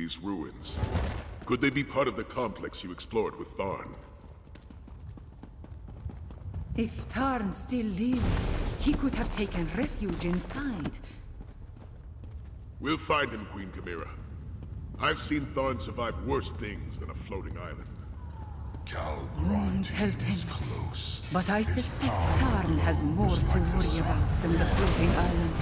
these ruins. Could they be part of the complex you explored with Tharn? If Tarn still lives, he could have taken refuge inside. We'll find him, Queen Chimera. I've seen Tharn survive worse things than a floating island. Wounds help Calgronti is close. But I suspect Tarn has more to worry about than the floating island.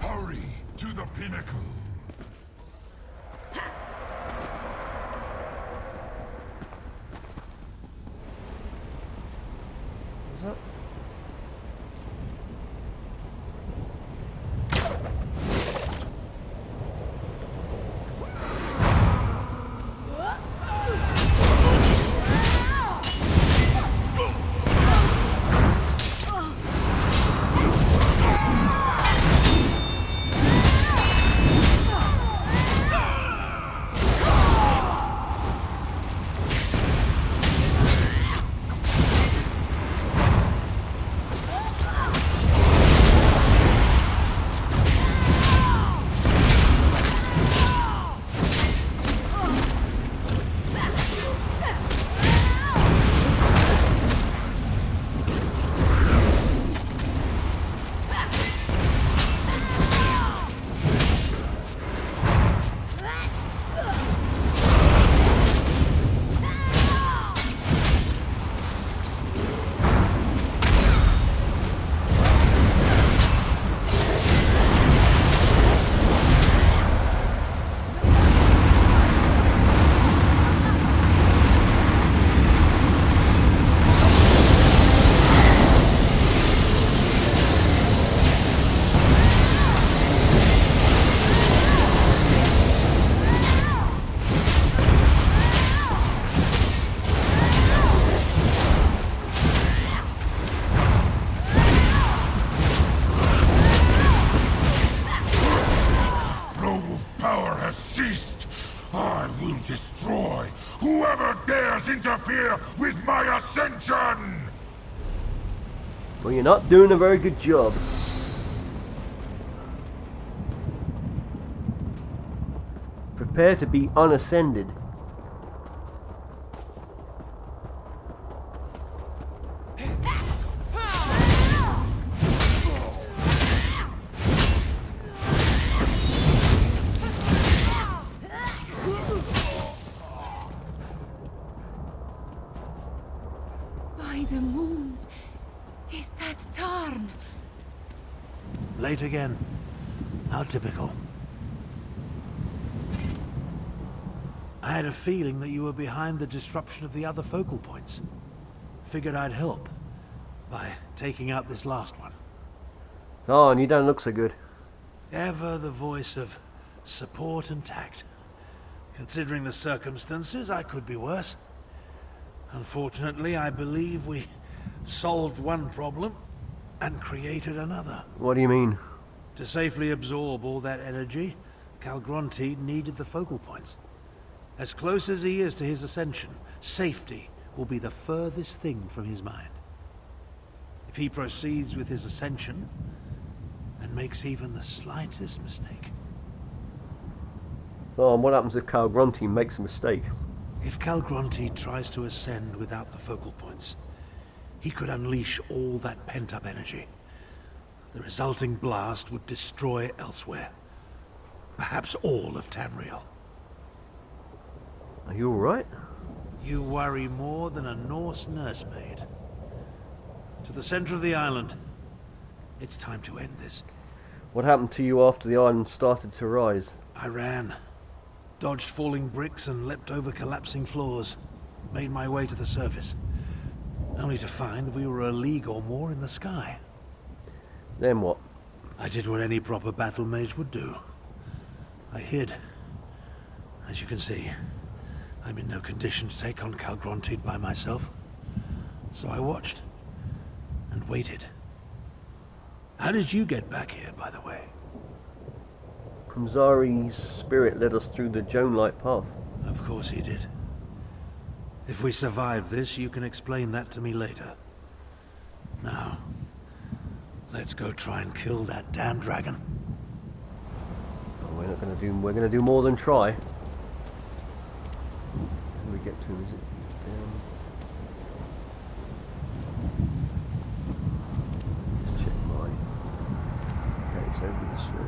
Hurry to the pinnacle. Ceased. I will destroy whoever dares interfere with my ascension! Well, you're not doing a very good job. Prepare to be unascended. By the moons, is that Tarn? Late again. How typical. I had a feeling that you were behind the disruption of the other focal points. Figured I'd help by taking out this last one. Oh, and you don't look so good. Ever the voice of support and tact. Considering the circumstances, I could be worse. Unfortunately, I believe we solved one problem and created another. What do you mean? To safely absorb all that energy, Calgronti needed the focal points. As close as he is to his ascension, safety will be the furthest thing from his mind. If he proceeds with his ascension and makes even the slightest mistake. Oh, and what happens if Calgronti makes a mistake? If Calgronti tries to ascend without the focal points, he could unleash all that pent-up energy. The resulting blast would destroy elsewhere. Perhaps all of Tamriel. Are you alright? You worry more than a Norse nursemaid. To the center of the island. It's time to end this. What happened to you after the island started to rise? I ran. Dodged falling bricks and leapt over collapsing floors. Made my way to the surface. Only to find we were a league or more in the sky. Then what? I did what any proper battle mage would do. I hid. As you can see, I'm in no condition to take on Calgronti by myself. So I watched and waited. How did you get back here, by the way? Kamzari's spirit led us through the Joan-like path. Of course he did. If we survive this, you can explain that to me later. Now, let's go try and kill that damn dragon. Oh, we're gonna do more than try. How do we get to him? Is it down? Let's check mine. Okay, it's over this way.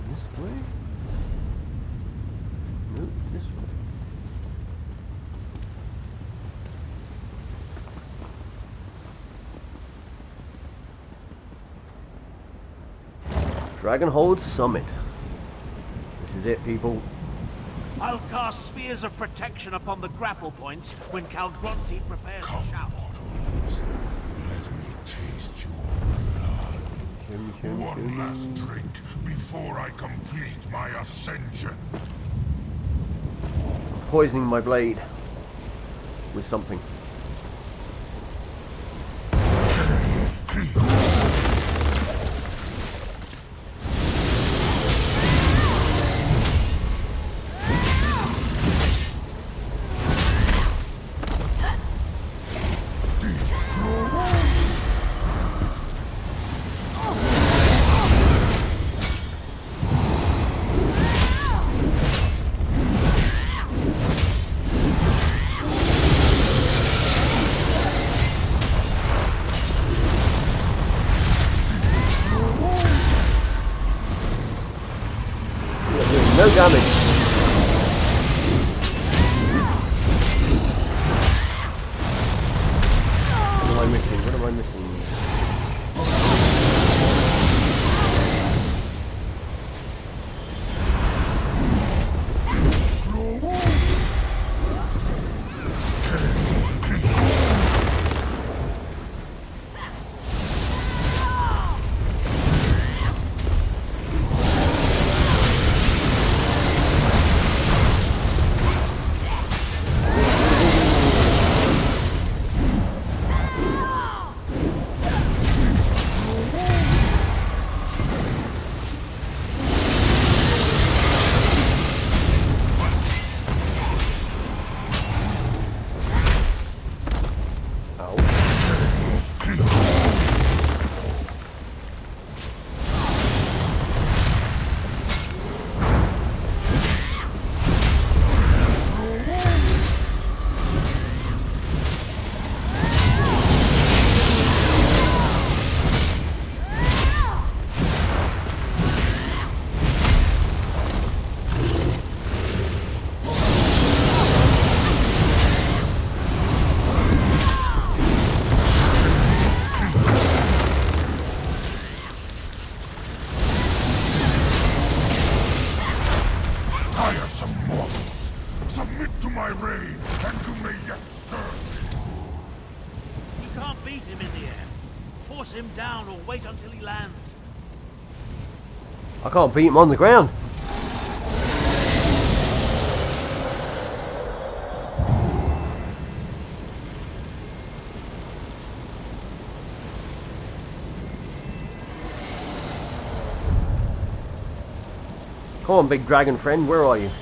This way? Nope, this way. Dragonhold Summit. This is it, people. I'll cast spheres of protection upon the grapple points when Calgronti prepares to Come, shout. mortals. Let me taste your blood. One last drink before I complete my ascension. Poisoning my blade with something. No damage. What am I missing? What am I missing? Him down or wait until he lands. I can't beat him on the ground. Come on, big dragon friend, where are you?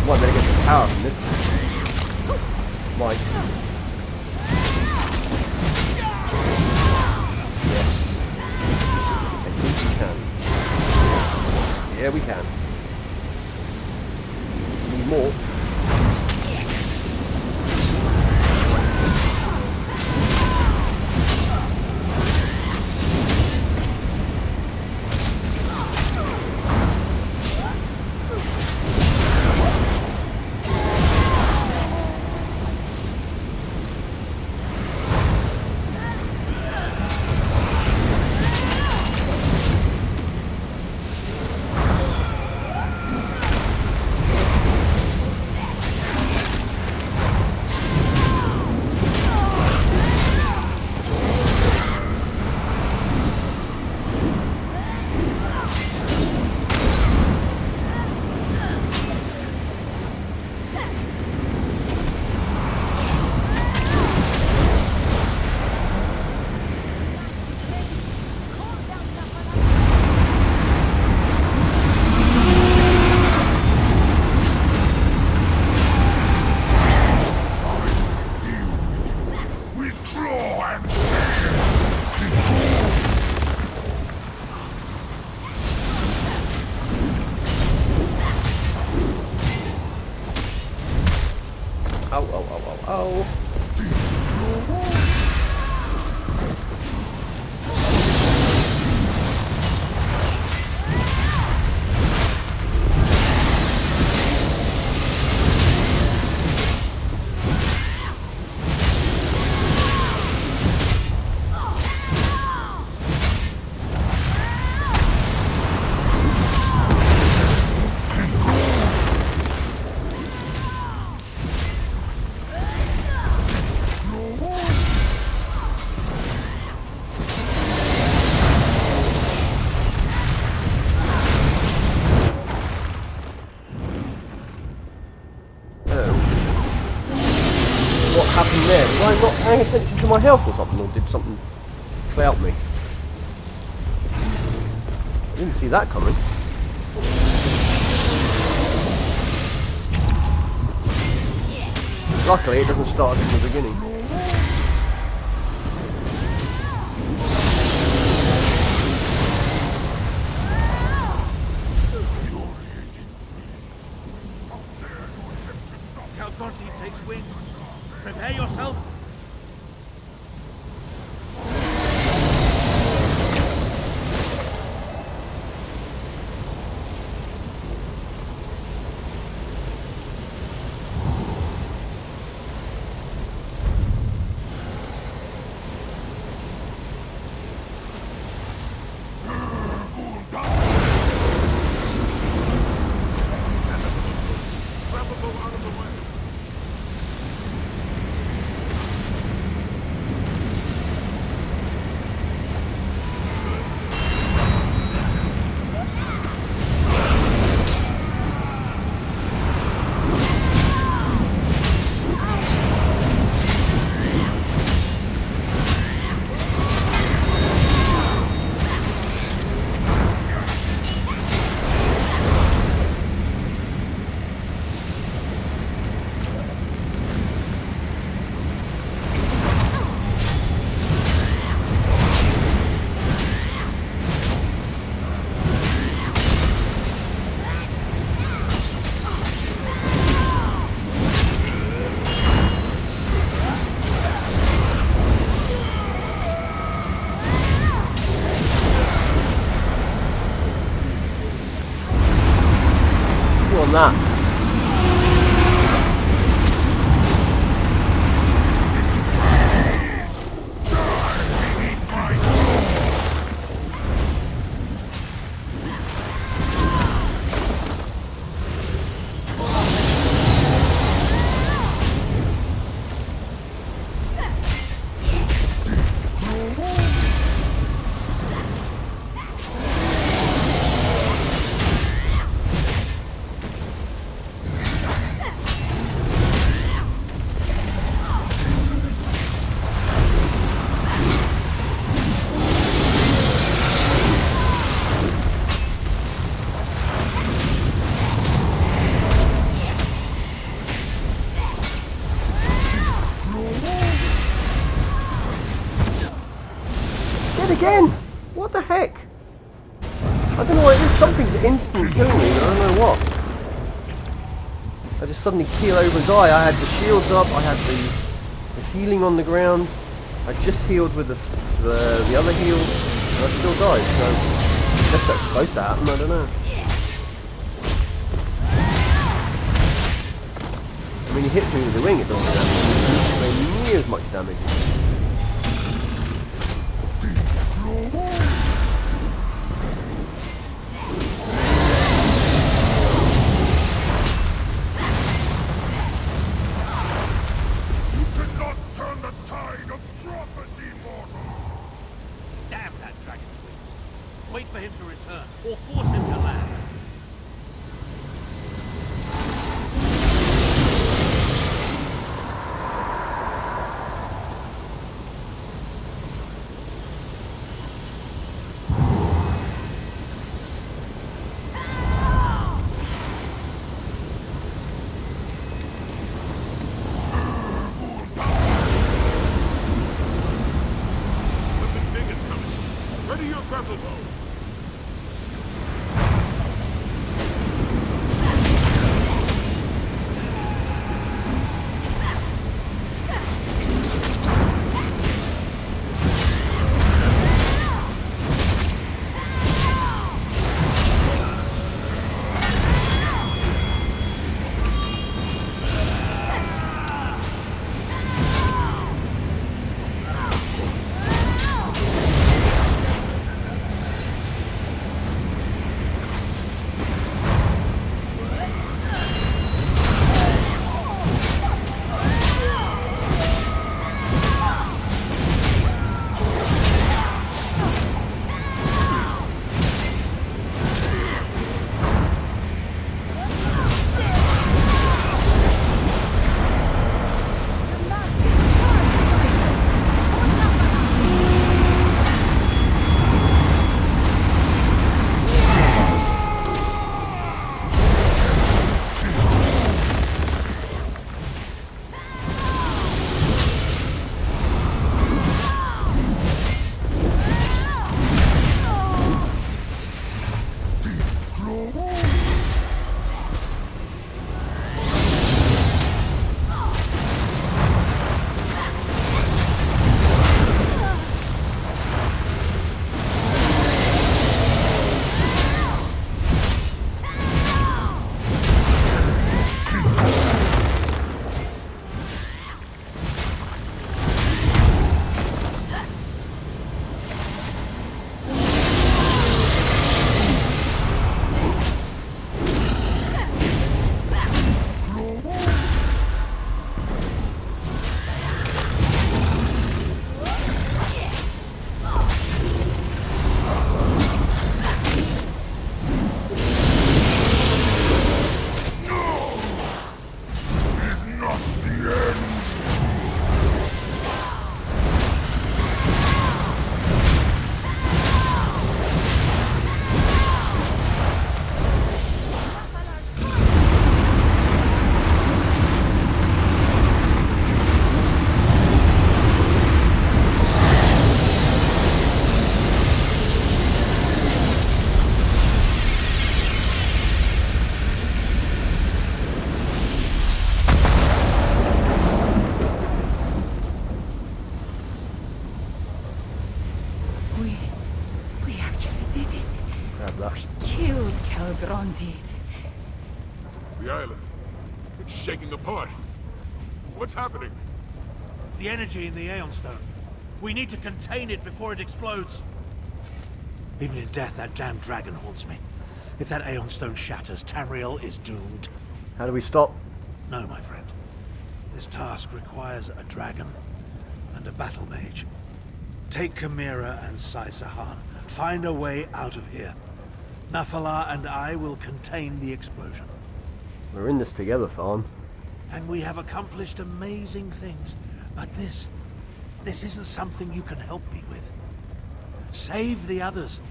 I better get some power from this. Mike. Yes. I think you can. Yeah, we can. Need more. Oh. What happened there? Was I not paying attention to my health or something, or did something clout me? I didn't see that coming. Luckily, it doesn't start from the beginning. Calgonti takes wing. Prepare yourself. On that. I don't know what it is. Something's instant killing me. I don't know what. I just suddenly keel over and die. I had the shields up. I had the healing on the ground. I just healed with the other heal, and I still died. So I guess that's supposed to happen. I don't know. I mean, he hits me with the ring. It doesn't do near as much damage. Wait for him to return, or force him to land. Something big is coming. Ready your grapple bow. We actually did it. Grab that. We killed Calgrondid. The island. It's shaking apart. What's happening? The energy in the Aeon Stone. We need to contain it before it explodes. Even in death, that damned dragon haunts me. If that Aeon Stone shatters, Tamriel is doomed. How do we stop? No, my friend. This task requires a dragon and a battle mage. Take Chimera and Sai-Sahan. Find a way out of here. Nafalar and I will contain the explosion. We're in this together, Thorn. And we have accomplished amazing things. But this isn't something you can help me with. Save the others.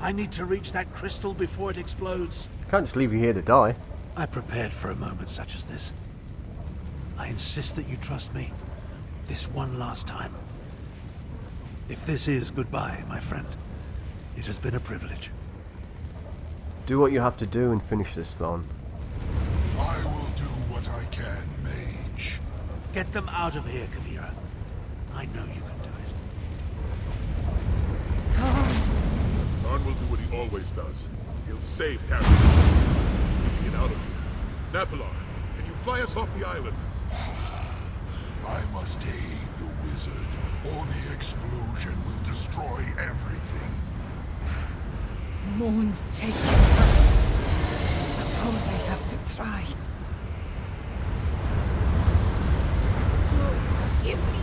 I need to reach that crystal before it explodes. Can't just leave you here to die. I prepared for a moment such as this. I insist that you trust me. This one last time. If this is goodbye, my friend, it has been a privilege. Do what you have to do and finish this, Thorn. I will do what I can, mage. Get them out of here, Chimera. I know you can do it. Tarn will do what he always does. He'll save Harry. Get out of here. Nephilar, can you fly us off the island? I must aid the wizard, or the explosion will destroy everything. Moons take their time. Suppose I have to try. So, give me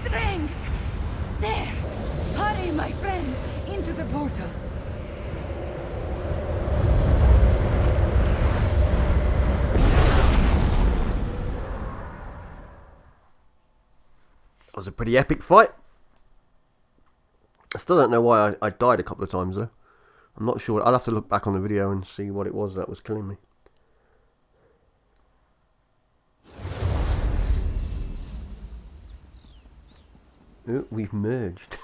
strength. There. Hurry, my friends, into the portal. That was a pretty epic fight. I still don't know why I died a couple of times though. I'm not sure. I'll have to look back on the video and see what it was that was killing me. Ooh, we've merged.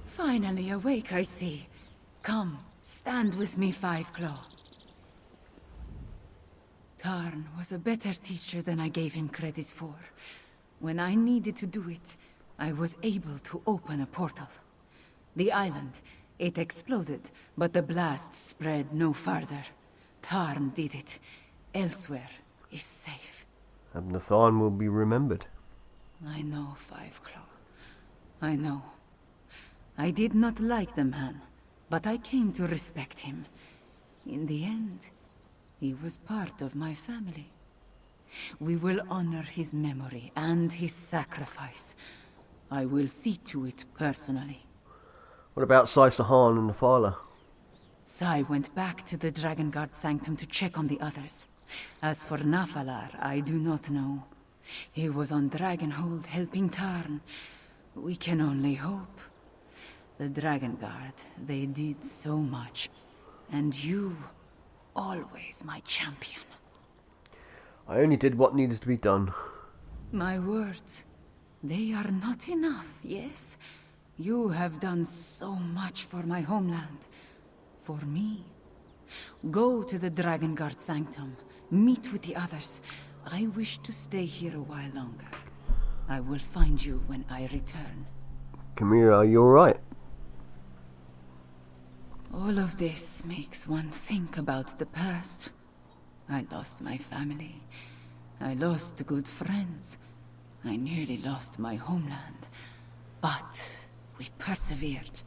Finally awake, I see. Come, stand with me, Five Claw. Tarn was a better teacher than I gave him credit for. When I needed to do it, I was able to open a portal. The island, it exploded, but the blast spread no farther. Tarn did it. Elsewhere is safe. And the Thorn will be remembered. I know, Five Claw. I know. I did not like the man, but I came to respect him. In the end, he was part of my family. We will honor his memory and his sacrifice. I will see to it personally. What about Sai Sahan and the Filer? Sai went back to the Dragon Guard Sanctum to check on the others. As for Nafalar, I do not know. He was on Dragonhold helping Tarn. We can only hope. The Dragon Guard, they did so much. And you, always my champion. I only did what needed to be done. My words, they are not enough, yes? You have done so much for my homeland. For me. Go to the Dragon Guard Sanctum. Meet with the others. I wish to stay here a while longer. I will find you when I return. Chimera, are you alright? All of this makes one think about the past. I lost my family. I lost good friends. I nearly lost my homeland. But we persevered.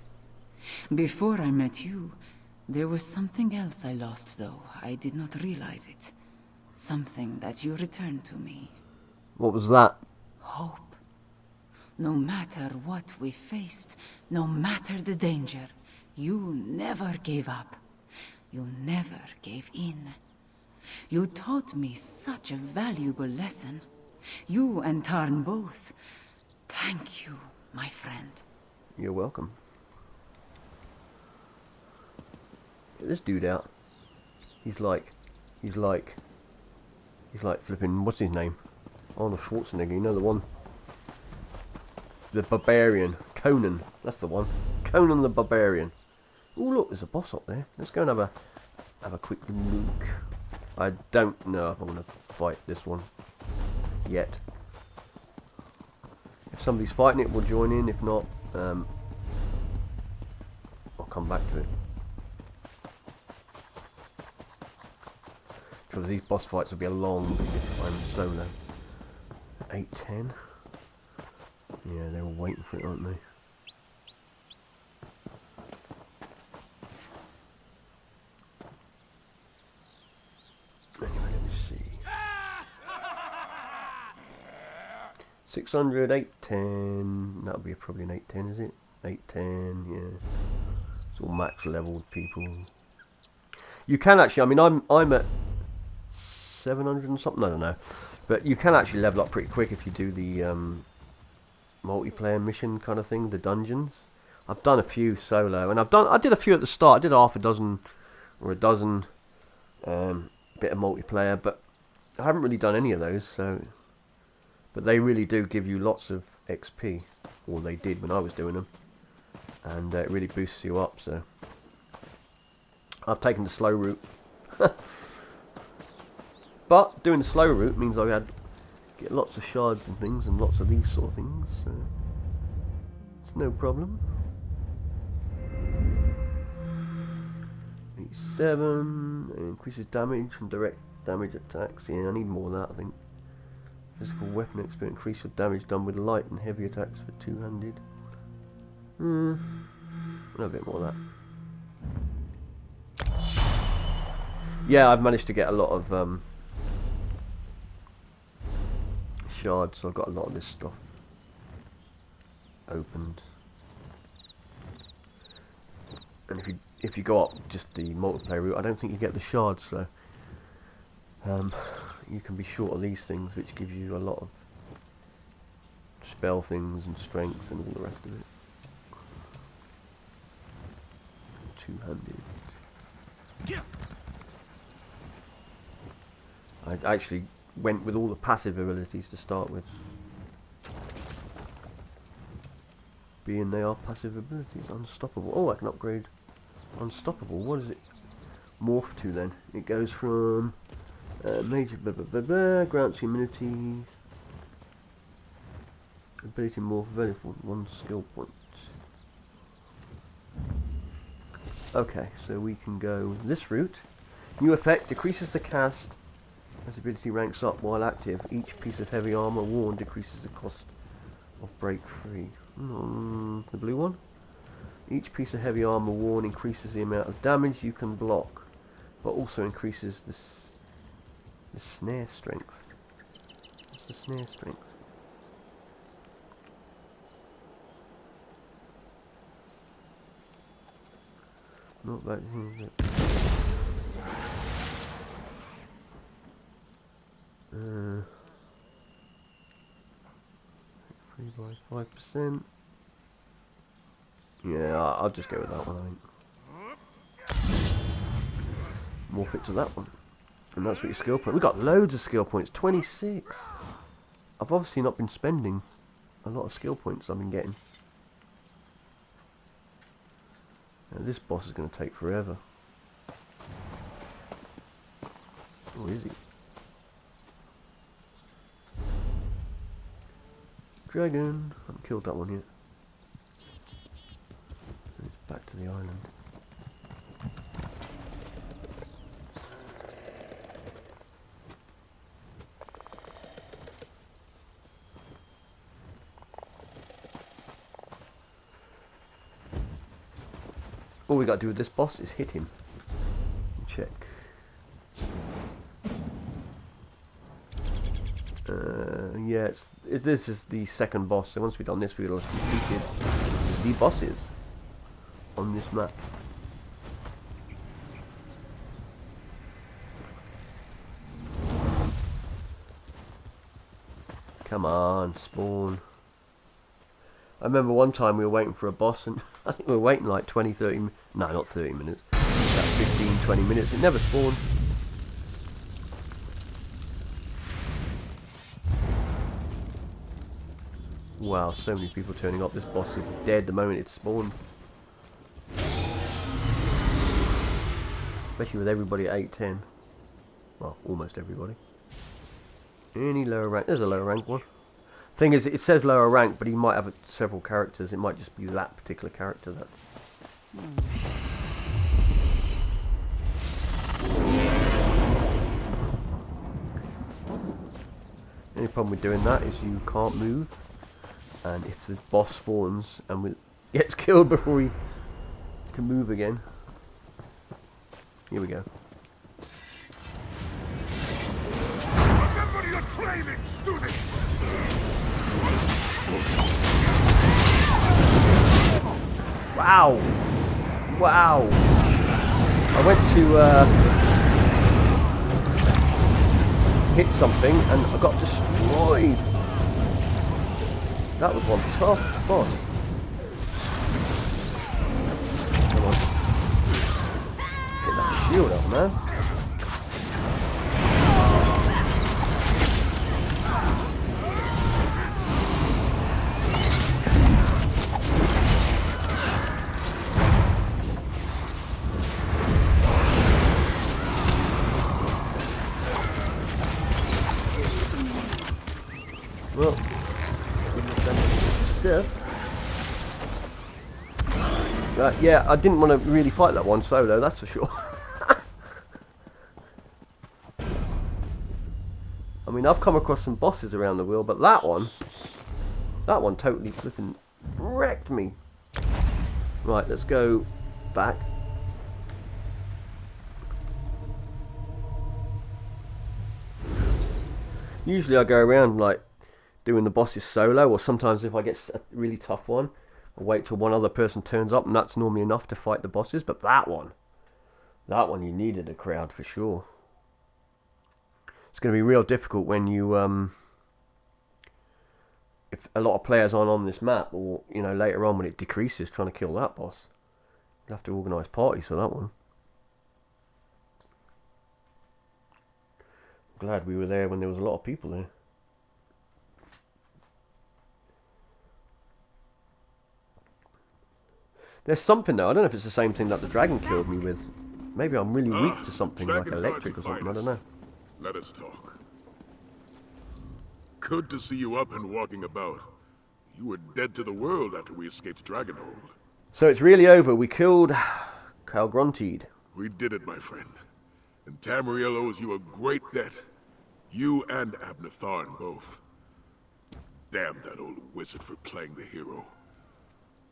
Before I met you, there was something else I lost, though. I did not realize it. Something that you returned to me. What was that? Hope. No matter what we faced, no matter the danger, you never gave up. You never gave in. You taught me such a valuable lesson. You and Tarn both. Thank you, my friend. You're welcome. Get this dude out. He's like flipping, what's his name? Arnold Schwarzenegger, you know the one? The Barbarian. Conan, that's the one. Conan the Barbarian. Oh look, there's a boss up there. Let's go and have a quick look. I don't know if I'm going to fight this one yet. If somebody's fighting it, we'll join in. If not, I'll come back to it. Because these boss fights will be a long if I'm solo. 8-10. Yeah, they're all waiting for it, aren't they? Anyway, let me see. 600, 810. That'll be probably an 810, is it? 810, yeah. It's all max leveled people. You can actually, I mean, I'm at 700 and something, I don't know. But you can actually level up pretty quick if you do the multiplayer mission kind of thing, the dungeons. I've done a few solo, and I did a few at the start. I did half a dozen or a dozen bit of multiplayer, but I haven't really done any of those. So, but they really do give you lots of XP, or they did when I was doing them. and it really boosts you up. So I've taken the slow route. But doing the slow route means I get lots of shards and things, and lots of these sort of things, so it's no problem. 87 increases damage from direct damage attacks. Yeah, I need more of that, I think. Physical weapon expert, increase your damage done with light and heavy attacks for two-handed. A bit more of that. Yeah, I've managed to get a lot of shards, so I've got a lot of this stuff opened. And if you go up just the multiplayer route, I don't think you get the shards, so you can be short of these things, which give you a lot of spell things and strength and all the rest of it. Two-handed. I actually went with all the passive abilities to start with, being they are passive abilities. Unstoppable. Oh, I can upgrade Unstoppable. What does it morph to then? It goes from major grants you immunity, ability morph available, 1 skill point. Okay, so we can go this route. New effect decreases the cast as ability ranks up while active. Each piece of heavy armor worn decreases the cost of break free. The blue one. Each piece of heavy armor worn increases the amount of damage you can block, but also increases the snare strength. What's the snare strength? Not that, is it? 3 by 5%. Yeah, I'll just go with that one, I think. Morph it to that one. And that's what your skill point. We've got loads of skill points, 26. I've obviously not been spending a lot of skill points I've been getting. Now, this boss is going to take forever. Oh, is he? Dragon. I haven't killed that one yet. It's back to the island. All we got to do with this boss is hit him. Check. Yeah, this is the second boss, so once we've done this, we'll have completed the bosses on this map. Come on, spawn. I remember one time we were waiting for a boss, and I think we were waiting like 20, 30 minutes. No, not 30 minutes. About 15, 20 minutes. It never spawned. Wow, so many people turning up. This boss is dead the moment it spawned. Especially with everybody at 8-10. Well, almost everybody. Any lower rank? There's a lower rank one. Thing is, it says lower rank, but he might have several characters. It might just be that particular character that's... The only problem with doing that is you can't move. And if the boss spawns and gets killed before he can move again. Here we go. Remember your training, student! Wow! Wow! I went to hit something and I got destroyed! That was one tough boss. Come on. Get that shield up, man. Yeah, I didn't want to really fight that one solo, that's for sure. I mean, I've come across some bosses around the wheel, but that one totally flipping wrecked me. Right, let's go back. Usually I go around like doing the bosses solo, or sometimes if I get a really tough one, I wait till one other person turns up, and that's normally enough to fight the bosses. But that one you needed a crowd for sure. It's going to be real difficult when you if a lot of players aren't on this map, or you know, later on when it decreases trying to kill that boss. You'll have to organise parties for that one. Glad we were there when there was a lot of people there. There's something though, I don't know if it's the same thing that the dragon killed me with. Maybe I'm really weak to something like electric or something, I don't know. Let us talk. Good to see you up and walking about. You were dead to the world after we escaped Dragonhold. So it's really over, we killed Calgronteed. We did it, my friend. And Tamriel owes you a great debt. You and Abnatharn both. Damn that old wizard for playing the hero.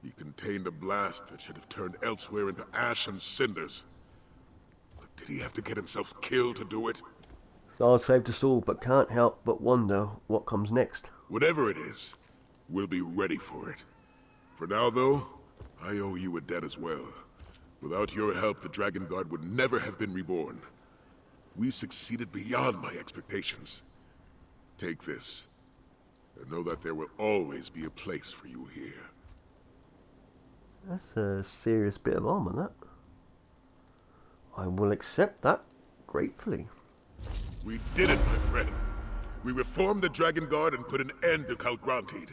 He contained a blast that should have turned elsewhere into ash and cinders. But did he have to get himself killed to do it? Thar saved us all, but can't help but wonder what comes next. Whatever it is, we'll be ready for it. For now, though, I owe you a debt as well. Without your help, the Dragon Guard would never have been reborn. We succeeded beyond my expectations. Take this, and know that there will always be a place for you here. That's a serious bit of armour, that. I will accept that gratefully. We did it, my friend. We reformed the Dragon Guard and put an end to Calgronteed.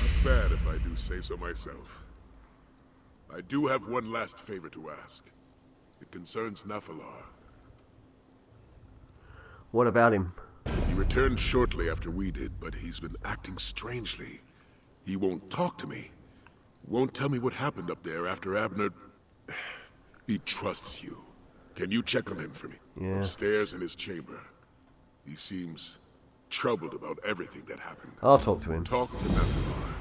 Not bad if I do say so myself. I do have one last favor to ask. It concerns Nephilar. What about him? He returned shortly after we did, but he's been acting strangely. He won't talk to me. Won't tell me what happened up there after Abner... He trusts you. Can you check on him for me? Yeah. Upstairs in his chamber. He seems troubled about everything that happened. I'll talk to him. Talk to Nephilar.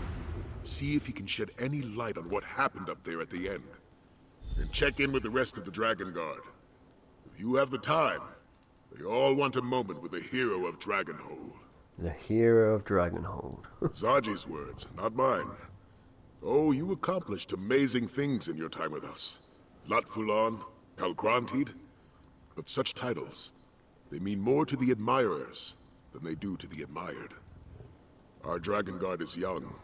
See if he can shed any light on what happened up there at the end. And check in with the rest of the Dragon Guard. If you have the time, they all want a moment with the hero of Dragonhold. The hero of Dragonhold. Zaji's words, not mine. Oh, you accomplished amazing things in your time with us. Latfulan, Calgronteed. But such titles, they mean more to the admirers than they do to the admired. Our Dragon Guard is young.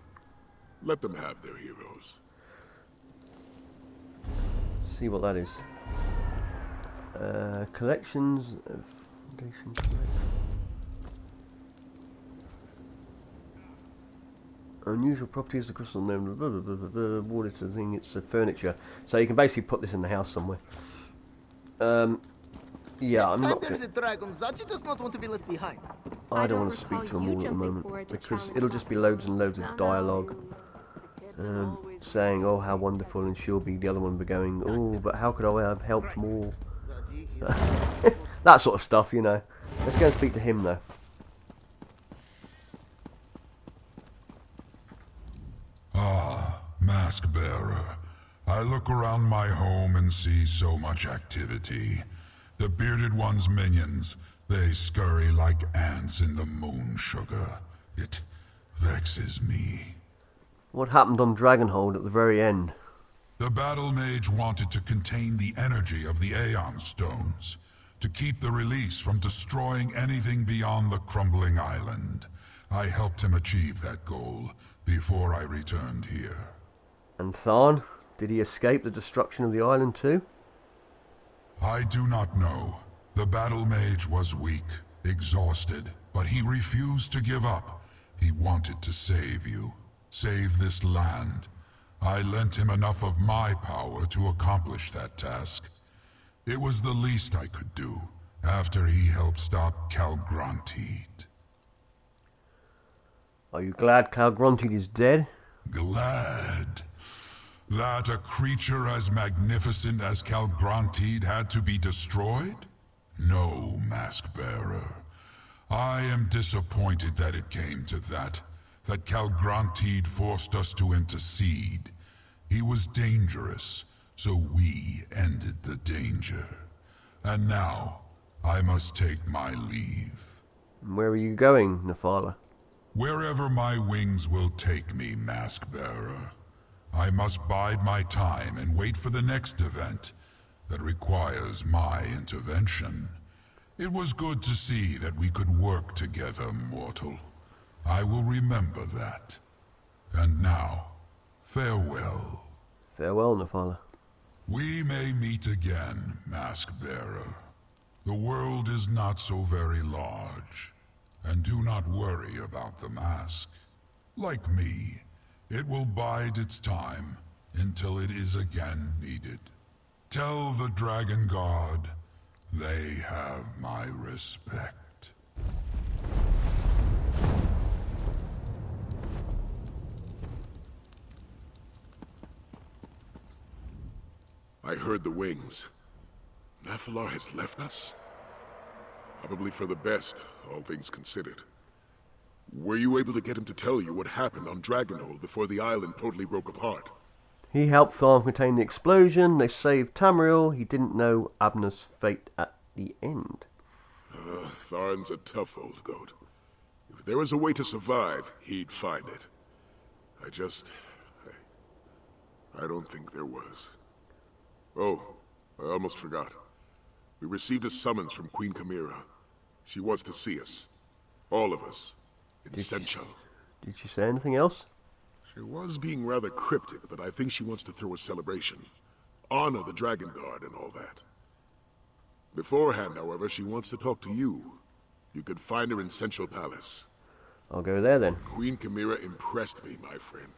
Let them have their heroes. See what that is. Collections of Foundation Collect. Unusual properties, the crystal name, water to the thing, it's furniture. So you can basically put this in the house somewhere. Yeah, I'm not. There's a dragon. Zaji does not want to be left behind. I don't want to speak to them all at the moment because it'll just be loads and loads of dialogue, saying, "Oh, how wonderful," and she'll be the other one, be going, "Oh, but how could I have helped more?" That sort of stuff, you know. Let's go and speak to him though. Ah, Mask Bearer. I look around my home and see so much activity. The Bearded One's minions, they scurry like ants in the moon sugar. It vexes me. What happened on Dragonhold at the very end? The Battle Mage wanted to contain the energy of the Aeon Stones, to keep the release from destroying anything beyond the crumbling island. I helped him achieve that goal before I returned here. And Tharn? Did he escape the destruction of the island too? I do not know. The Battle Mage was weak, exhausted, but he refused to give up. He wanted to save you, save this land. I lent him enough of my power to accomplish that task. It was the least I could do, after he helped stop Calgronteed. Are you glad Calgronteed is dead? Glad? That a creature as magnificent as Calgrantid had to be destroyed? No, Mask-Bearer. I am disappointed that it came to that Calgrantid forced us to intercede. He was dangerous, so we ended the danger. And now, I must take my leave. Where are you going, Nafala? Wherever my wings will take me, Mask-Bearer. I must bide my time and wait for the next event that requires my intervention. It was good to see that we could work together, mortal. I will remember that. And now, farewell. Farewell, Nafala. We may meet again, Mask-Bearer. The world is not so very large. And do not worry about the mask. Like me, it will bide its time until it is again needed. Tell the Dragon Guard they have my respect. I heard the wings. Nephilar has left us? Probably for the best, all things considered. Were you able to get him to tell you what happened on Dragonhold before the island totally broke apart? He helped Tharn contain the explosion, they saved Tamriel, he didn't know Abner's fate at the end. Tharn's a tough old goat. If there was a way to survive, he'd find it. I don't think there was. Oh, I almost forgot. We received a summons from Queen Chimera. She wants to see us. All of us. Essential. Did she say anything else? She was being rather cryptic, but I think she wants to throw a celebration. Honor the Dragon Guard and all that. Beforehand, however, she wants to talk to you. You could find her in Central Palace. I'll go there then. Queen Chimera impressed me, my friend.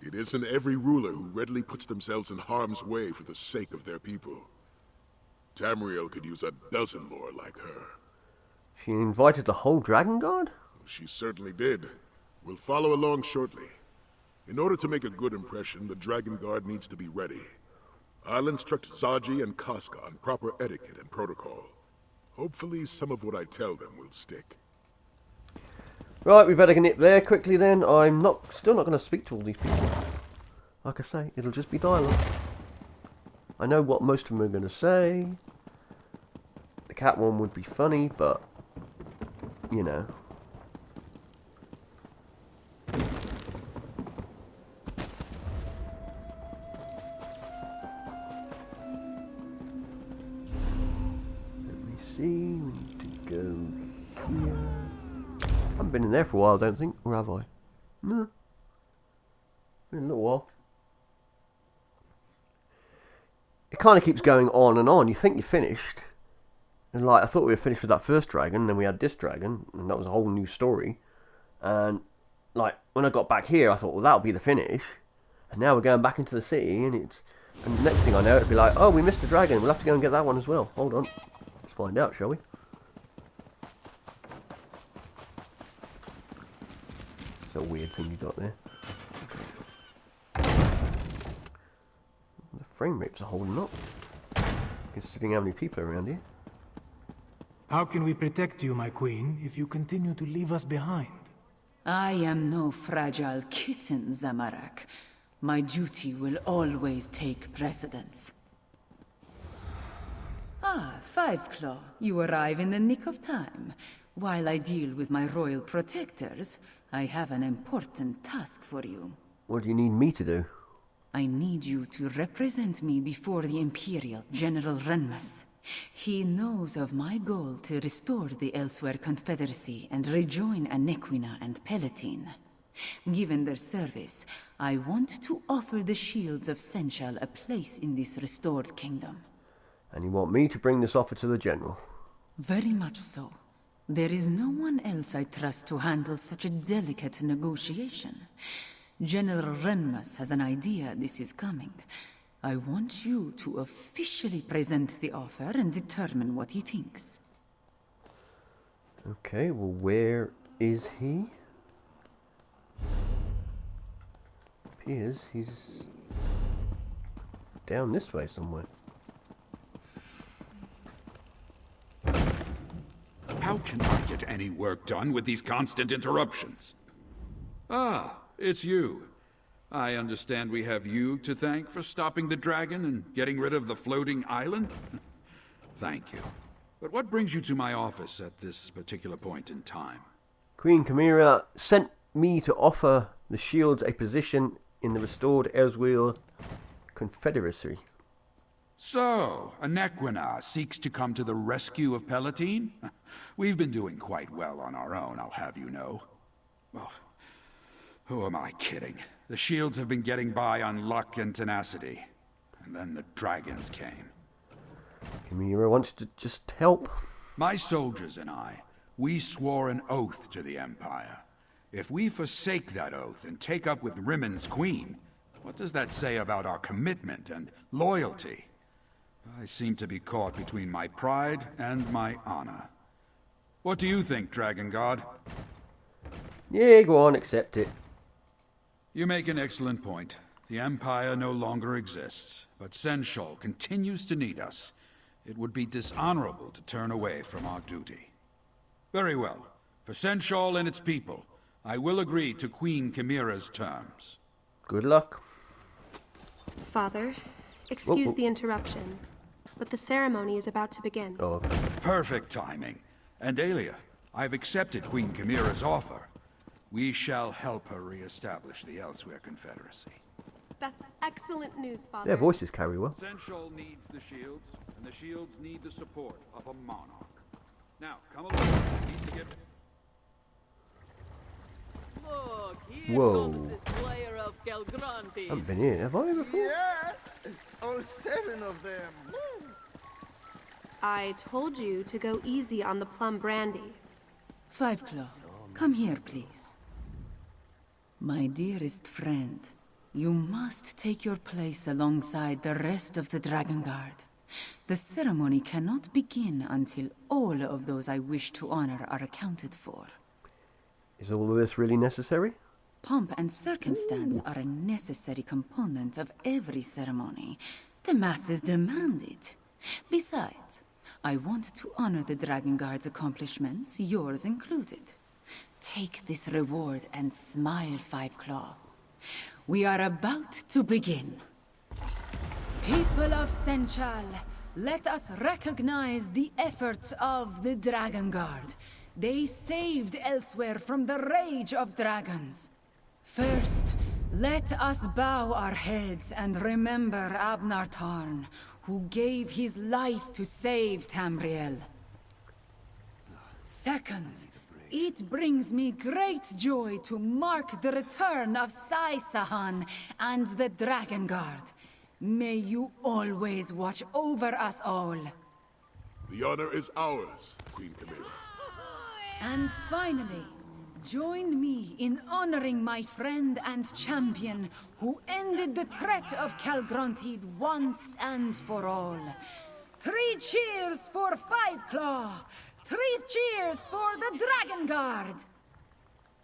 It isn't every ruler who readily puts themselves in harm's way for the sake of their people. Tamriel could use a dozen more like her. She invited the whole Dragon Guard? She certainly did. We'll follow along shortly. In order to make a good impression, the Dragon Guard needs to be ready. I'll instruct Zaji and Casca on proper etiquette and protocol. Hopefully some of what I tell them will stick. Right, we better nip there quickly then. I'm still not going to speak to all these people. Like I say, it'll just be dialogue. I know what most of them are going to say. The cat one would be funny, but, you know. Let me see, we need to go here. I haven't been in there for a while, I don't think, or have I? No. Been a little while. It kind of keeps going on and on. You think you're finished. And like, I thought we were finished with that first dragon, then we had this dragon, and that was a whole new story. And like, when I got back here, I thought, well, that'll be the finish. And now we're going back into the city, and the next thing I know, it'll be like, oh, we missed a dragon. We'll have to go and get that one as well. Hold on. Let's find out, shall we? It's a weird thing you got there. The frame rates are holding up, considering how many people are around here. How can we protect you, my queen, if you continue to leave us behind? I am no fragile kitten, Zamarak. My duty will always take precedence. Ah, Five Claw, you arrive in the nick of time. While I deal with my royal protectors, I have an important task for you. What do you need me to do? I need you to represent me before the Imperial General Renmus. He knows of my goal to restore the Elsewhere Confederacy and rejoin Anequina and Palatine. Given their service, I want to offer the Shields of Senchal a place in this restored kingdom. And you want me to bring this offer to the General? Very much so. There is no one else I trust to handle such a delicate negotiation. General Renmus has an idea this is coming. I want you to officially present the offer and determine what he thinks. Okay, well, where is he? Appears he's down this way somewhere. How can I get any work done with these constant interruptions? Ah, it's you. I understand we have you to thank for stopping the dragon and getting rid of the floating island? Thank you. But what brings you to my office at this particular point in time? Queen Chimera sent me to offer the shields a position in the restored Elsewhere Confederacy. So, Anequina seeks to come to the rescue of Palatine? We've been doing quite well on our own, I'll have you know. Well, who am I kidding? The shields have been getting by on luck and tenacity. And then the dragons came. Chimera wants to just help. My soldiers and I, we swore an oath to the Empire. If we forsake that oath and take up with Rimmond's queen, what does that say about our commitment and loyalty? I seem to be caught between my pride and my honor. What do you think, Dragon God? Yeah, go on, accept it. You make an excellent point. The Empire no longer exists, but Senshal continues to need us. It would be dishonorable to turn away from our duty. Very well. For Senshal and its people, I will agree to Queen Chimera's terms. Good luck. Father, excuse the interruption, but the ceremony is about to begin. Oh, okay. Perfect timing. And Aelia, I've accepted Queen Chimera's offer. We shall help her re-establish the Elsewhere Confederacy. That's excellent news, Father. Their voices carry well. Senshal needs the shields, and the shields need the support of a monarch. Now, come along. We need to get... Look, here Whoa. comes the Slayer of Calgronti. I haven't been here, have I before? Yeah, all 7 of them. Woo. I told you to go easy on the plum brandy. Five Claw, come here, please. My dearest friend, you must take your place alongside the rest of the Dragon Guard. The ceremony cannot begin until all of those I wish to honor are accounted for. Is all of this really necessary? Pomp and circumstance are a necessary component of every ceremony. The masses demand it. Besides, I want to honor the Dragon Guard's accomplishments, yours included. Take this reward and smile, Five Claw. We are about to begin. People of Senchal, let us recognize the efforts of the Dragon Guard. They saved Elsewhere from the rage of dragons. First, let us bow our heads and remember Abnar Tarn, who gave his life to save Tamriel. Second, it brings me great joy to mark the return of Sai Sahan and the Dragon Guard. May you always watch over us all. The honor is ours, Queen Chimera. And finally, join me in honoring my friend and champion who ended the threat of Calgrontied once and for all. 3 cheers for Five Claw! 3 cheers for the Dragon Guard!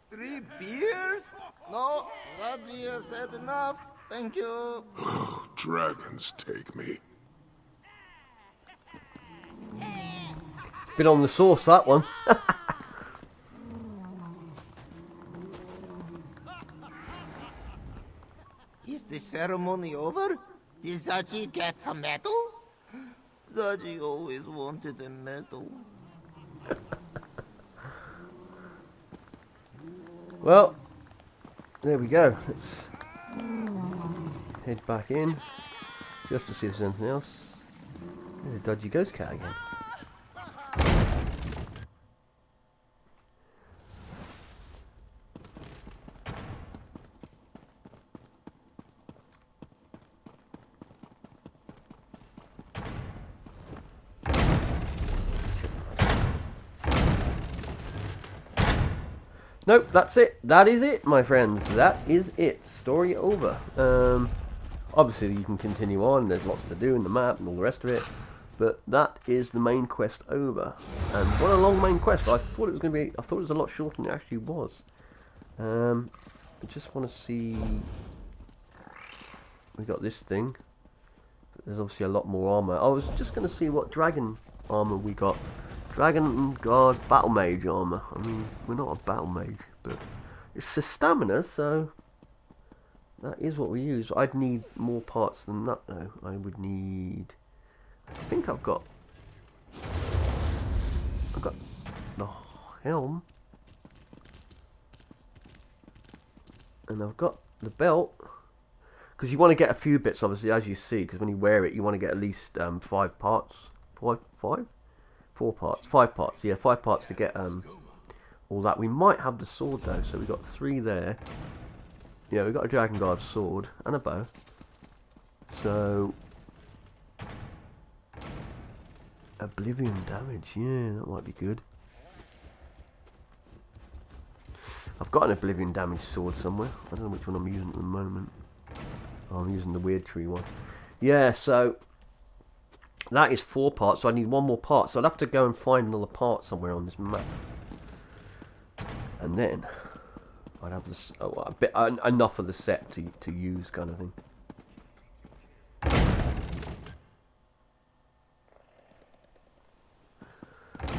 3 beers? No, Raji has had enough. Thank you. Dragons take me. Bit on the sauce, that one. Is the ceremony over? Did Zaji get a medal? Zaji always wanted a medal. Well, there we go. Let's head back in just to see if there's anything else. There's a dodgy ghost cat again. Nope, that's it. That is it, my friends. That is it. Story over. Obviously, you can continue on. There's lots to do in the map and all the rest of it. But that is the main quest over. And what a long main quest. I thought it was going to be... I thought it was a lot shorter than it actually was. I just want to see... We got this thing. There's obviously a lot more armor. I was just going to see what dragon armor we got. Dragon Guard Battle Mage armor. I mean, we're not a Battle Mage, but it's a stamina, so that is what we use. I'd need more parts than that, though. I would need... I think I've got the helm. And I've got the belt. Because you want to get a few bits, obviously, as you see. Because when you wear it, you want to get at least 5 parts. 4 parts. 5 parts. Yeah, 5 parts to get all that. We might have the sword, though. So we've got 3 there. Yeah, we've got a Dragon Guard sword and a bow. So... Oblivion damage. Yeah, that might be good. I've got an Oblivion damage sword somewhere. I don't know which one I'm using at the moment. Oh, I'm using the weird tree one. Yeah, so that is 4 parts, so I need 1 more part. So I'll have to go and find another part somewhere on this map. And then I'd have this, a bit enough of the set to use, kind of thing.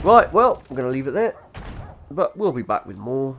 Right, well, I'm going to leave it there. But we'll be back with more